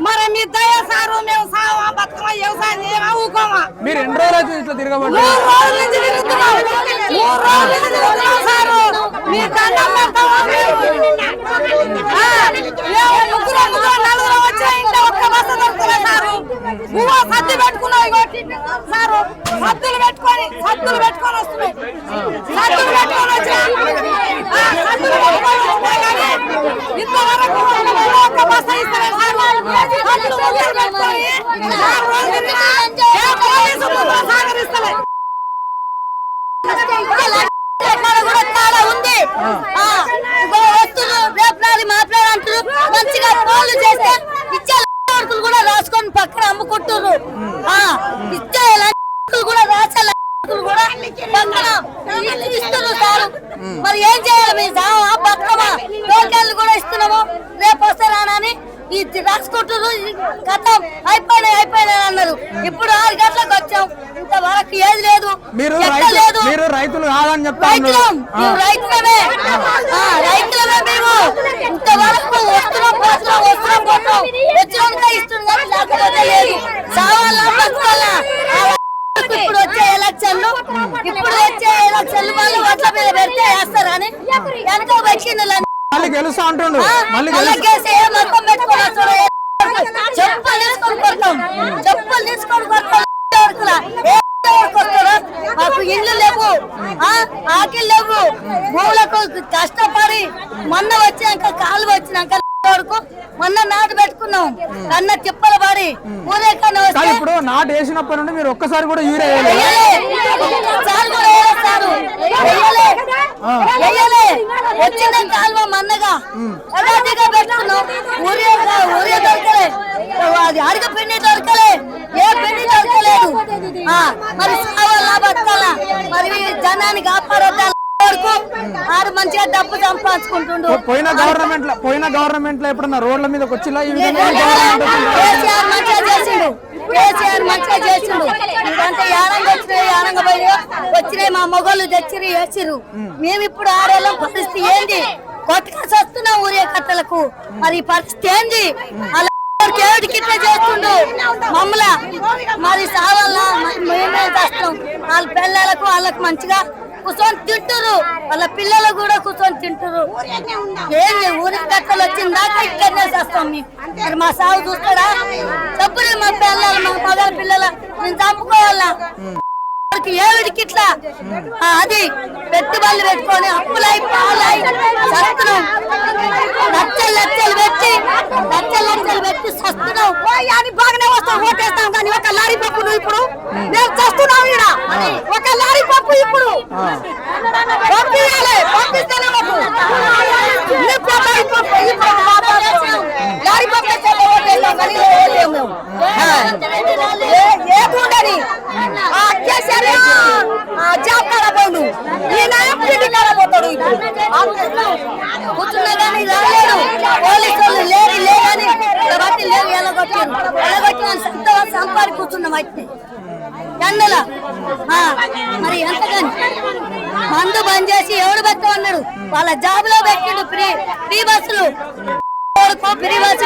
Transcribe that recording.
మరి మీ దయ సారు మేము సావా బతుకమా వ్యవసాయం చేయమా ఊకోమా. మీరు ఎన్ని రోజులు అయితే ఇట్లా తిరగబడి సద్దు పెట్టుకున్నావు సారు సద్దులు పెట్టుకొని వస్తున్నాయి సద్దులు పెట్టుకొని వచ్చినా ఇంతవరకు ఒక్క బస్త ఇస్తలేదు సాగరిస్తలే ఉంది. వస్తువులు రేపు మాట్లాడంటారు మంచిగా ఫోన్లు చేస్తే ఇచ్చే కూడా రాసుకొని పక్కన అమ్ముకుంటారు. ఇచ్చే కూడా రాసే కూడా పక్కన ఇస్తున్నారు సారు. మరి ఏం చేయాలి మీ బతుకమా టోకెన్లు కూడా ఇస్తున్నాము రేపు వస్తారా అని రాసుకుంటారు. గతం అయిపోయినాయి అన్నారు. ఇప్పుడు 6 గంటలకు వచ్చాం ఇంతవరకు ఏది లేదు. మీరు రైతులు కాదని చెప్తారు. రైతులమే మేము ఇంతవరకు వస్తున్నాం వచ్చినా ఇస్తున్నాం లేకపోతే లేదు. సావాలా బతుకోవాలా. ఇప్పుడు వచ్చే ఎలక్షన్లు వాళ్ళు ఓట్ల మీద పెడితే వేస్తారని వెనక వచ్చింది. గెలుస్తా అంటుండు చెప్పులు తీసుకొని మాకు ఇల్లు లేవు ఆకిలు లేవు. భూములకు కష్టపడి మొన్న వచ్చినాక కాలు వచ్చినాక వరకు మొన్న నాటు పెట్టుకున్నాం కన్న తిప్పలు పడి ఊరే కన్నా వస్తే ఇప్పుడు నాటు వేసినప్పటి నుండి మీరు ఒక్కసారి కూడా యూరియా వచ్చిన కాలువ మన్నగా అదాదిగా పెట్టుకున్నాం. ఊరియా దొరకలే, అది అడగ పిండి దొరకలే, ఏ పిండి దొరకలేదు. మరి సావాలా బతకాలా. మరి జనానికి కాపాడొద్దా ఆరు మంచిగా డబ్బు సంపాదించుకుంటుండు. పోయిన గవర్నమెంట్ లో ఎప్పుడన్నా రోడ్ల మీద వచ్చిలా కేసీఆర్ మంచిగా చేసిండు. ఇదంతా యానంగా వచ్చినాయి మా మొగోళ్ళు తెచ్చిరి వేసిరు. మేము ఇప్పుడు ఆడేళ్ళం పరిస్థితి ఏంది? కొట్టుకాసి వస్తున్నాం ఊరే కట్టలకు. మరి పరిస్థితి ఏంది? అలా దేవుడికి ఇట్లా చేస్తుండు మమ్మల్ని. మరి సావాలా మేమే చేస్తాం. వాళ్ళ పిల్లలకు వాళ్ళకు మంచిగా కూర్చొని తింటురు, వాళ్ళ పిల్లలు కూడా కూర్చొని తింటురు. ఏంది ఊరి కట్టలు వచ్చిన దాకా ఇక్కడనే చేస్తాం. మరి మా సాగు చూస్తారా? చెప్పురు మా పిల్లలు మా మగ పిల్లల నేను చంపుకోవాలా. ఏవిడికి ఇట్లా అది పెట్టుబడులు పెట్టుకొని అప్పులై పాలై సస్తున్నాం. లక్షలు పెట్టి సస్తున్నాం. బాగానే వస్తాం, ఓటేస్తాం. కానీ ఒక లారీ పప్పు నువ్వు ఇప్పుడు మేము చేస్తున్నాం. ఇక్కడ ఒక లారీ పప్పు ఇప్పుడు పంపించాలి, పంపిస్తేనే లారీ పప్పు ఏముండని జాబ్ కాడపోడు, ఈయన పిండి కాడపోతాడు. కూర్చున్నా కానీ రాలేడు. పోలీసు వాళ్ళు లేని బట్టి లేవు ఎలాగొచ్చారు సంపాడి కూర్చున్నాం అయితే ఎండల. మరి ఎంతగాని మందు బంద్ చేసి ఎవడు బతకమన్నాడు? వాళ్ళ జాబ్ లో పెట్టిండు ఫ్రీ బస్సులు. Free bus